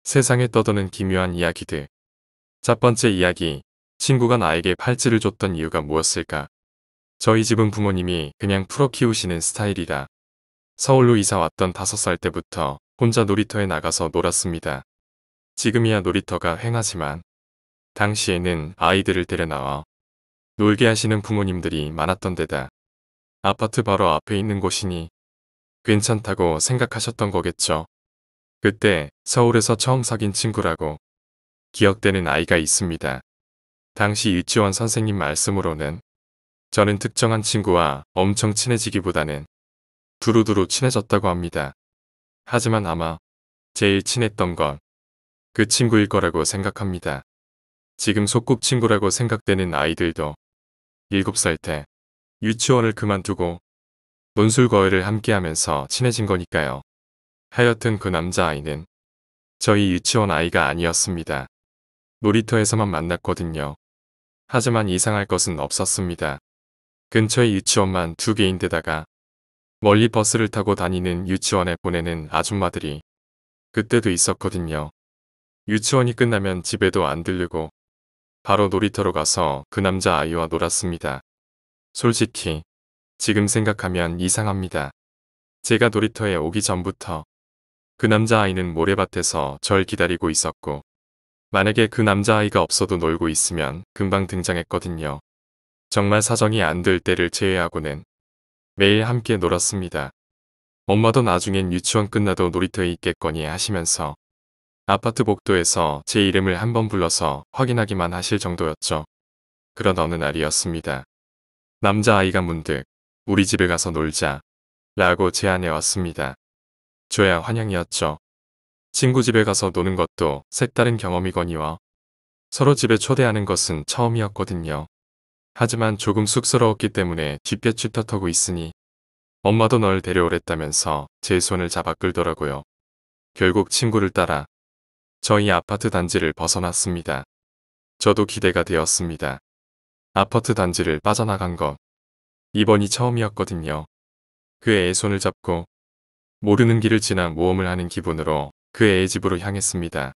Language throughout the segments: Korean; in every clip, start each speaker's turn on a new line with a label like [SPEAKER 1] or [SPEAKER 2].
[SPEAKER 1] 세상에 떠도는 기묘한 이야기들. 첫 번째 이야기. 친구가 나에게 팔찌를 줬던 이유가 무엇일까? 저희 집은 부모님이 그냥 풀어 키우시는 스타일이라 서울로 이사 왔던 5살 때부터 혼자 놀이터에 나가서 놀았습니다. 지금이야 놀이터가 횡하지만 당시에는 아이들을 데려 나와 놀게 하시는 부모님들이 많았던 데다 아파트 바로 앞에 있는 곳이니 괜찮다고 생각하셨던 거겠죠. 그때 서울에서 처음 사귄 친구라고 기억되는 아이가 있습니다. 당시 유치원 선생님 말씀으로는 저는 특정한 친구와 엄청 친해지기보다는 두루두루 친해졌다고 합니다. 하지만 아마 제일 친했던 건 그 친구일 거라고 생각합니다. 지금 소꿉친구라고 생각되는 아이들도 7살 때 유치원을 그만두고 논술거회를 함께하면서 친해진 거니까요. 하여튼 그 남자아이는 저희 유치원 아이가 아니었습니다. 놀이터에서만 만났거든요. 하지만 이상할 것은 없었습니다. 근처에 유치원만 2개인데다가 멀리 버스를 타고 다니는 유치원에 보내는 아줌마들이 그때도 있었거든요. 유치원이 끝나면 집에도 안 들르고 바로 놀이터로 가서 그 남자아이와 놀았습니다. 솔직히 지금 생각하면 이상합니다. 제가 놀이터에 오기 전부터 그 남자아이는 모래밭에서 절 기다리고 있었고 만약에 그 남자아이가 없어도 놀고 있으면 금방 등장했거든요. 정말 사정이 안 될 때를 제외하고는 매일 함께 놀았습니다. 엄마도 나중엔 유치원 끝나도 놀이터에 있겠거니 하시면서 아파트 복도에서 제 이름을 한번 불러서 확인하기만 하실 정도였죠. 그런 어느 날이었습니다. 남자아이가 문득 우리 집에 가서 놀자 라고 제안해 왔습니다. 저야 환영이었죠. 친구 집에 가서 노는 것도 색다른 경험이거니와 서로 집에 초대하는 것은 처음이었거든요. 하지만 조금 쑥스러웠기 때문에 뒷배추 터터고 있으니 엄마도 널 데려오랬다면서 제 손을 잡아 끌더라고요. 결국 친구를 따라 저희 아파트 단지를 벗어났습니다. 저도 기대가 되었습니다. 아파트 단지를 빠져나간 것. 이번이 처음이었거든요. 그 애의 손을 잡고 모르는 길을 지나 모험을 하는 기분으로 그 애의 집으로 향했습니다.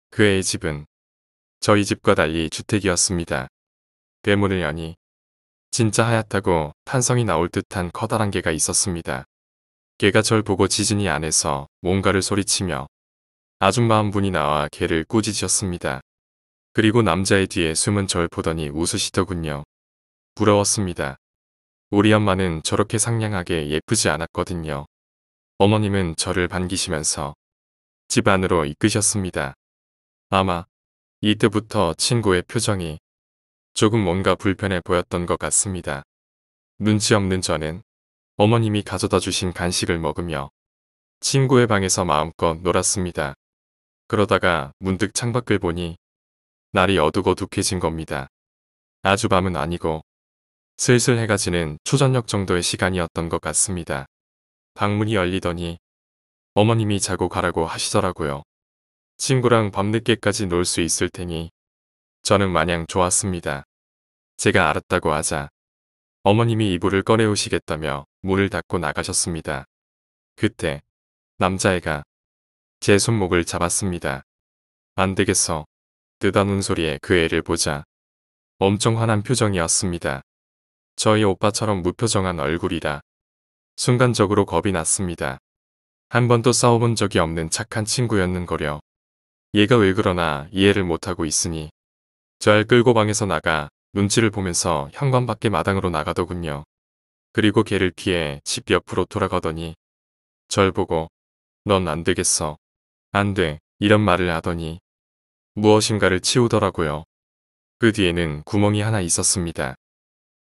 [SPEAKER 1] 그 애의 집은 저희 집과 달리 주택이었습니다. 대문을 여니 진짜 하얗다고 탄성이 나올 듯한 커다란 개가 있었습니다. 개가 절 보고 지진이 안에서 뭔가를 소리치며 아줌마 한 분이 나와 개를 꾸짖으셨습니다. 그리고 남자의 뒤에 숨은 절 보더니 웃으시더군요. 부러웠습니다. 우리 엄마는 저렇게 상냥하게 예쁘지 않았거든요. 어머님은 저를 반기시면서 집 안으로 이끄셨습니다. 아마 이때부터 친구의 표정이 조금 뭔가 불편해 보였던 것 같습니다. 눈치 없는 저는 어머님이 가져다 주신 간식을 먹으며 친구의 방에서 마음껏 놀았습니다. 그러다가 문득 창밖을 보니 날이 어둑어둑해진 겁니다. 아주 밤은 아니고 슬슬 해가 지는 초저녁 정도의 시간이었던 것 같습니다. 방문이 열리더니 어머님이 자고 가라고 하시더라고요. 친구랑 밤늦게까지 놀 수 있을 테니 저는 마냥 좋았습니다. 제가 알았다고 하자 어머님이 이불을 꺼내오시겠다며 문을 닫고 나가셨습니다. 그때 남자애가 제 손목을 잡았습니다. 안 되겠어. 뜨다는 소리에 그 애를 보자 엄청 화난 표정이었습니다. 저희 오빠처럼 무표정한 얼굴이라 순간적으로 겁이 났습니다. 한 번도 싸워본 적이 없는 착한 친구였는거려. 얘가 왜 그러나 이해를 못하고 있으니 절 끌고 방에서 나가 눈치를 보면서 현관밖에 마당으로 나가더군요. 그리고 걔를 피해 집 옆으로 돌아가더니 절 보고 넌 안 되겠어. 안 돼. 이런 말을 하더니 무엇인가를 치우더라고요. 그 뒤에는 구멍이 하나 있었습니다.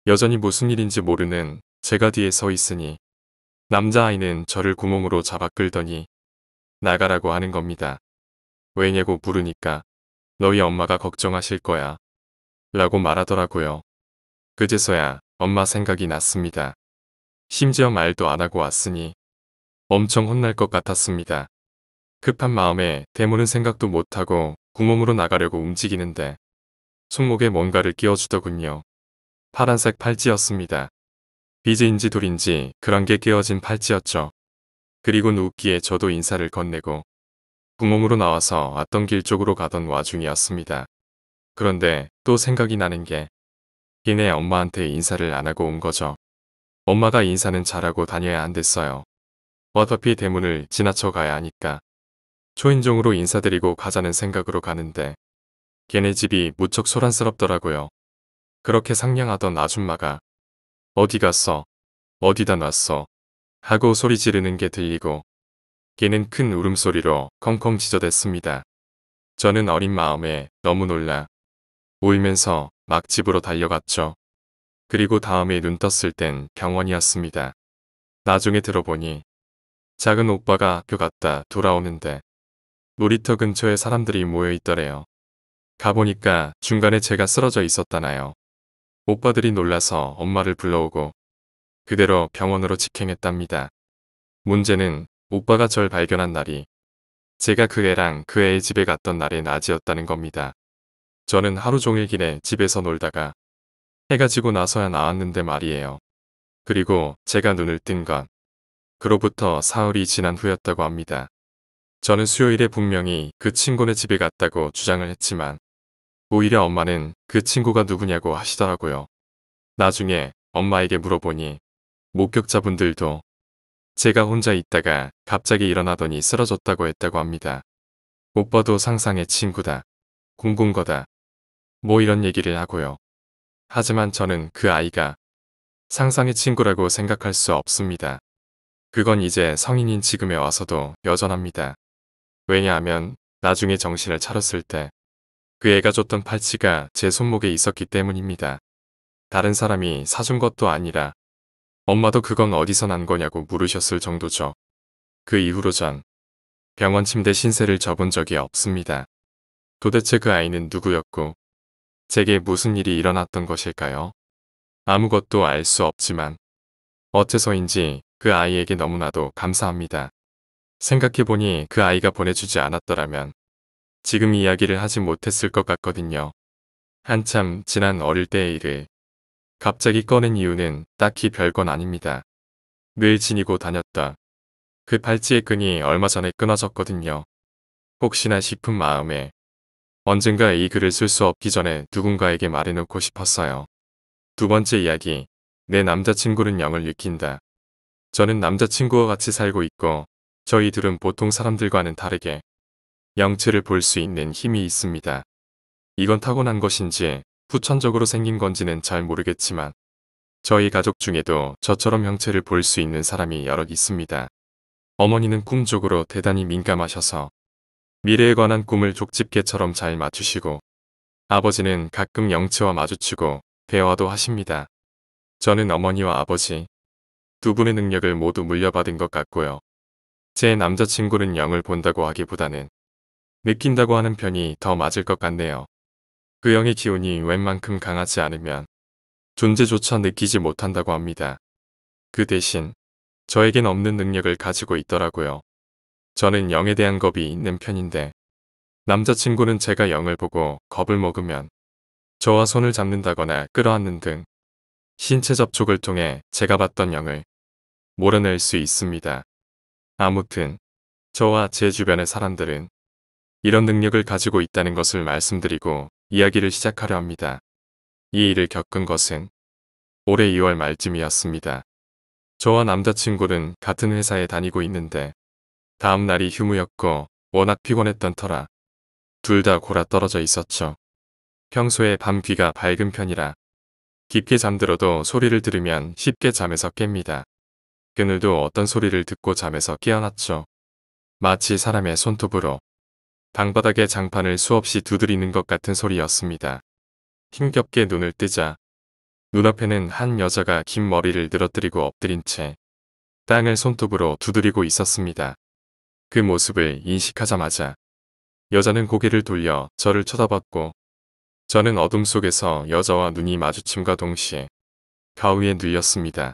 [SPEAKER 1] 여전히 무슨 일인지 모르는 제가 뒤에 서 있으니 남자아이는 저를 구멍으로 잡아 끌더니 나가라고 하는 겁니다. 왜냐고 물으니까 너희 엄마가 걱정하실 거야 라고 말하더라고요. 그제서야 엄마 생각이 났습니다. 심지어 말도 안 하고 왔으니 엄청 혼날 것 같았습니다. 급한 마음에 대무는 생각도 못하고 구멍으로 나가려고 움직이는데 손목에 뭔가를 끼워주더군요. 파란색 팔찌였습니다. 비즈인지 돌인지 그런 게 끼워진 팔찌였죠. 그리고 웃기에 저도 인사를 건네고 부엌으로 나와서 왔던 길 쪽으로 가던 와중이었습니다. 그런데 또 생각이 나는 게 걔네 엄마한테 인사를 안 하고 온 거죠. 엄마가 인사는 잘하고 다녀야 한댔어요. 어차피 대문을 지나쳐 가야 하니까 초인종으로 인사드리고 가자는 생각으로 가는데 걔네 집이 무척 소란스럽더라고요. 그렇게 상냥하던 아줌마가 어디 갔어? 어디다 놨어? 하고 소리 지르는 게 들리고 걔는 큰 울음소리로 컹컹 지저댔습니다. 저는 어린 마음에 너무 놀라 울면서 막 집으로 달려갔죠. 그리고 다음에 눈 떴을 땐 병원이었습니다. 나중에 들어보니 작은 오빠가 학교 갔다 돌아오는데 놀이터 근처에 사람들이 모여 있더래요. 가보니까 중간에 제가 쓰러져 있었다나요. 오빠들이 놀라서 엄마를 불러오고 그대로 병원으로 직행했답니다. 문제는 오빠가 절 발견한 날이 제가 그 애랑 그 애의 집에 갔던 날의 낮이었다는 겁니다. 저는 하루 종일 길에 집에서 놀다가 해가 지고 나서야 나왔는데 말이에요. 그리고 제가 눈을 뜬 건 그로부터 사흘이 지난 후였다고 합니다. 저는 수요일에 분명히 그 친구네 집에 갔다고 주장을 했지만 오히려 엄마는 그 친구가 누구냐고 하시더라고요. 나중에 엄마에게 물어보니 목격자분들도 제가 혼자 있다가 갑자기 일어나더니 쓰러졌다고 했다고 합니다. 오빠도 상상의 친구다. 궁군 거다. 뭐 이런 얘기를 하고요. 하지만 저는 그 아이가 상상의 친구라고 생각할 수 없습니다. 그건 이제 성인인 지금에 와서도 여전합니다. 왜냐하면 나중에 정신을 차렸을 때 그 애가 줬던 팔찌가 제 손목에 있었기 때문입니다. 다른 사람이 사준 것도 아니라 엄마도 그건 어디서 난 거냐고 물으셨을 정도죠. 그 이후로 전 병원 침대 신세를 져본 적이 없습니다. 도대체 그 아이는 누구였고 제게 무슨 일이 일어났던 것일까요? 아무것도 알 수 없지만 어째서인지 그 아이에게 너무나도 감사합니다. 생각해보니 그 아이가 보내주지 않았더라면 지금 이야기를 하지 못했을 것 같거든요. 한참 지난 어릴 때의 일을 갑자기 꺼낸 이유는 딱히 별건 아닙니다. 늘 지니고 다녔다. 그 팔찌의 끈이 얼마 전에 끊어졌거든요. 혹시나 싶은 마음에 언젠가 이 글을 쓸 수 없기 전에 누군가에게 말해놓고 싶었어요. 두 번째 이야기. 내 남자친구는 영을 느낀다. 저는 남자친구와 같이 살고 있고 저희 둘은 보통 사람들과는 다르게 영체를 볼 수 있는 힘이 있습니다. 이건 타고난 것인지 후천적으로 생긴 건지는 잘 모르겠지만 저희 가족 중에도 저처럼 형체를 볼 수 있는 사람이 여럿 있습니다. 어머니는 꿈 쪽으로 대단히 민감하셔서 미래에 관한 꿈을 족집게처럼 잘 맞추시고 아버지는 가끔 영체와 마주치고 대화도 하십니다. 저는 어머니와 아버지 두 분의 능력을 모두 물려받은 것 같고요. 제 남자친구는 영을 본다고 하기보다는 느낀다고 하는 편이 더 맞을 것 같네요. 그 영의 기운이 웬만큼 강하지 않으면 존재조차 느끼지 못한다고 합니다. 그 대신 저에겐 없는 능력을 가지고 있더라고요. 저는 영에 대한 겁이 있는 편인데 남자친구는 제가 영을 보고 겁을 먹으면 저와 손을 잡는다거나 끌어안는 등 신체 접촉을 통해 제가 봤던 영을 몰아낼 수 있습니다. 아무튼 저와 제 주변의 사람들은 이런 능력을 가지고 있다는 것을 말씀드리고 이야기를 시작하려 합니다. 이 일을 겪은 것은 올해 2월 말쯤이었습니다. 저와 남자친구는 같은 회사에 다니고 있는데 다음 날이 휴무였고 워낙 피곤했던 터라 둘 다 골아 떨어져 있었죠. 평소에 밤 귀가 밝은 편이라 깊게 잠들어도 소리를 들으면 쉽게 잠에서 깹니다. 그늘도 어떤 소리를 듣고 잠에서 깨어났죠. 마치 사람의 손톱으로 방바닥에 장판을 수없이 두드리는 것 같은 소리였습니다. 힘겹게 눈을 뜨자 눈앞에는 한 여자가 긴 머리를 늘어뜨리고 엎드린 채 땅을 손톱으로 두드리고 있었습니다. 그 모습을 인식하자마자 여자는 고개를 돌려 저를 쳐다봤고 저는 어둠 속에서 여자와 눈이 마주침과 동시에 가위에 눌렸습니다.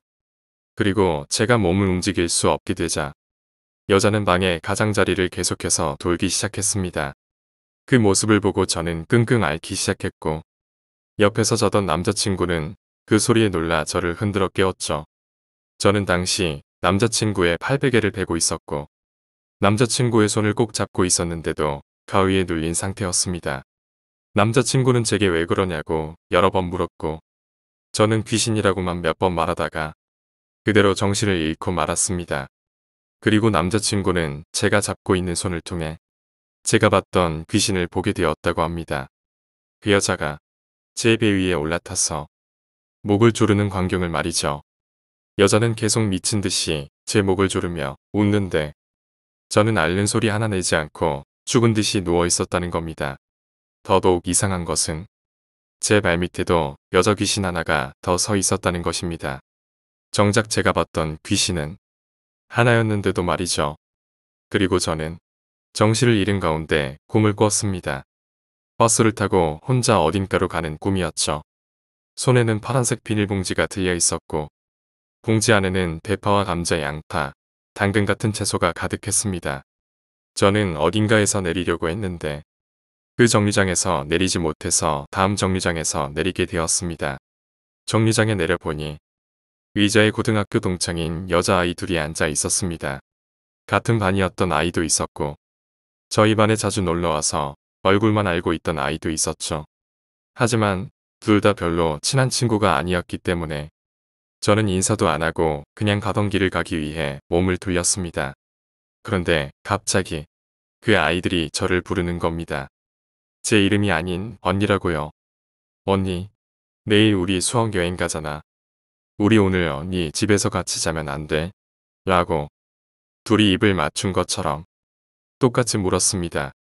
[SPEAKER 1] 그리고 제가 몸을 움직일 수 없게 되자 여자는 방의 가장자리를 계속해서 돌기 시작했습니다. 그 모습을 보고 저는 끙끙 앓기 시작했고 옆에서 자던 남자친구는 그 소리에 놀라 저를 흔들어 깨웠죠. 저는 당시 남자친구의 팔베개를 베고 있었고 남자친구의 손을 꼭 잡고 있었는데도 가위에 눌린 상태였습니다. 남자친구는 제게 왜 그러냐고 여러 번 물었고 저는 귀신이라고만 몇 번 말하다가 그대로 정신을 잃고 말았습니다. 그리고 남자친구는 제가 잡고 있는 손을 통해 제가 봤던 귀신을 보게 되었다고 합니다. 그 여자가 제 배 위에 올라타서 목을 조르는 광경을 말이죠. 여자는 계속 미친 듯이 제 목을 조르며 웃는데 저는 앓는 소리 하나 내지 않고 죽은 듯이 누워 있었다는 겁니다. 더더욱 이상한 것은 제 발밑에도 여자 귀신 하나가 더 서 있었다는 것입니다. 정작 제가 봤던 귀신은 하나였는데도 말이죠. 그리고 저는 정신을 잃은 가운데 꿈을 꿨습니다. 버스를 타고 혼자 어딘가로 가는 꿈이었죠. 손에는 파란색 비닐봉지가 들려 있었고 봉지 안에는 대파와 감자, 양파, 당근 같은 채소가 가득했습니다. 저는 어딘가에서 내리려고 했는데 그 정류장에서 내리지 못해서 다음 정류장에서 내리게 되었습니다. 정류장에 내려보니 의자에 고등학교 동창인 여자아이 둘이 앉아 있었습니다. 같은 반이었던 아이도 있었고 저희 반에 자주 놀러와서 얼굴만 알고 있던 아이도 있었죠. 하지만 둘 다 별로 친한 친구가 아니었기 때문에 저는 인사도 안 하고 그냥 가던 길을 가기 위해 몸을 돌렸습니다. 그런데 갑자기 그 아이들이 저를 부르는 겁니다. 제 이름이 아닌 언니라고요. 언니, 내일 우리 수학 여행 가잖아. 우리 오늘 언니 집에서 같이 자면 안 돼? 라고 둘이 입을 맞춘 것처럼 똑같이 물었습니다.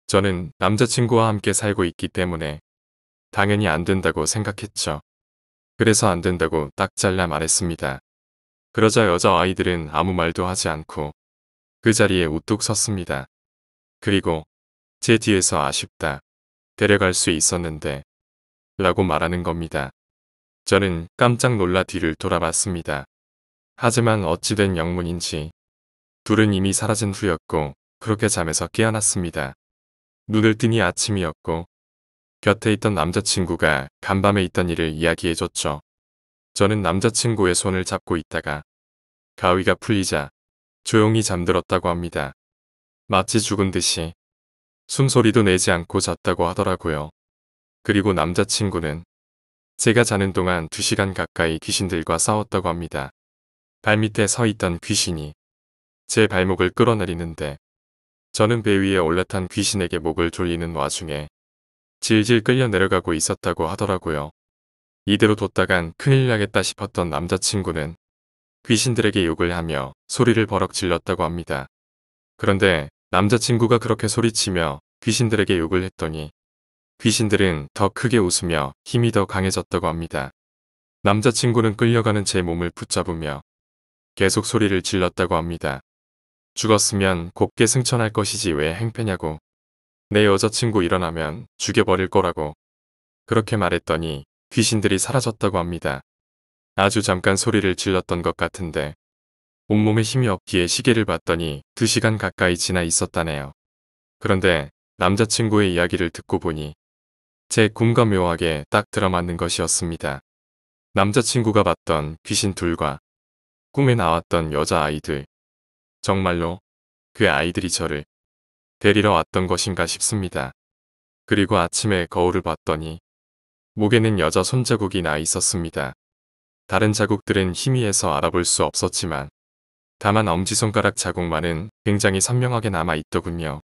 [SPEAKER 1] 저는 남자친구와 함께 살고 있기 때문에 당연히 안 된다고 생각했죠. 그래서 안 된다고 딱 잘라 말했습니다. 그러자 여자아이들은 아무 말도 하지 않고 그 자리에 우뚝 섰습니다. 그리고 제 뒤에서 아쉽다. 데려갈 수 있었는데 라고 말하는 겁니다. 저는 깜짝 놀라 뒤를 돌아봤습니다. 하지만 어찌된 영문인지 둘은 이미 사라진 후였고 그렇게 잠에서 깨어났습니다. 눈을 뜨니 아침이었고 곁에 있던 남자친구가 간밤에 있던 일을 이야기해줬죠. 저는 남자친구의 손을 잡고 있다가 가위가 풀리자 조용히 잠들었다고 합니다. 마치 죽은 듯이 숨소리도 내지 않고 잤다고 하더라고요. 그리고 남자친구는 제가 자는 동안 2시간 가까이 귀신들과 싸웠다고 합니다. 발밑에 서 있던 귀신이 제 발목을 끌어내리는데 저는 배 위에 올라탄 귀신에게 목을 졸리는 와중에 질질 끌려 내려가고 있었다고 하더라고요. 이대로 뒀다간 큰일 나겠다 싶었던 남자친구는 귀신들에게 욕을 하며 소리를 버럭 질렀다고 합니다. 그런데 남자친구가 그렇게 소리치며 귀신들에게 욕을 했더니 귀신들은 더 크게 웃으며 힘이 더 강해졌다고 합니다. 남자친구는 끌려가는 제 몸을 붙잡으며 계속 소리를 질렀다고 합니다. 죽었으면 곱게 승천할 것이지 왜 행패냐고. 내 여자친구 일어나면 죽여버릴 거라고. 그렇게 말했더니 귀신들이 사라졌다고 합니다. 아주 잠깐 소리를 질렀던 것 같은데 온몸에 힘이 없기에 시계를 봤더니 2시간 가까이 지나 있었다네요. 그런데 남자친구의 이야기를 듣고 보니 제 꿈과 묘하게 딱 들어맞는 것이었습니다. 남자친구가 봤던 귀신 둘과 꿈에 나왔던 여자아이들. 정말로 그 아이들이 저를 데리러 왔던 것인가 싶습니다. 그리고 아침에 거울을 봤더니 목에는 여자 손자국이 나 있었습니다. 다른 자국들은 희미해서 알아볼 수 없었지만 다만 엄지손가락 자국만은 굉장히 선명하게 남아 있더군요.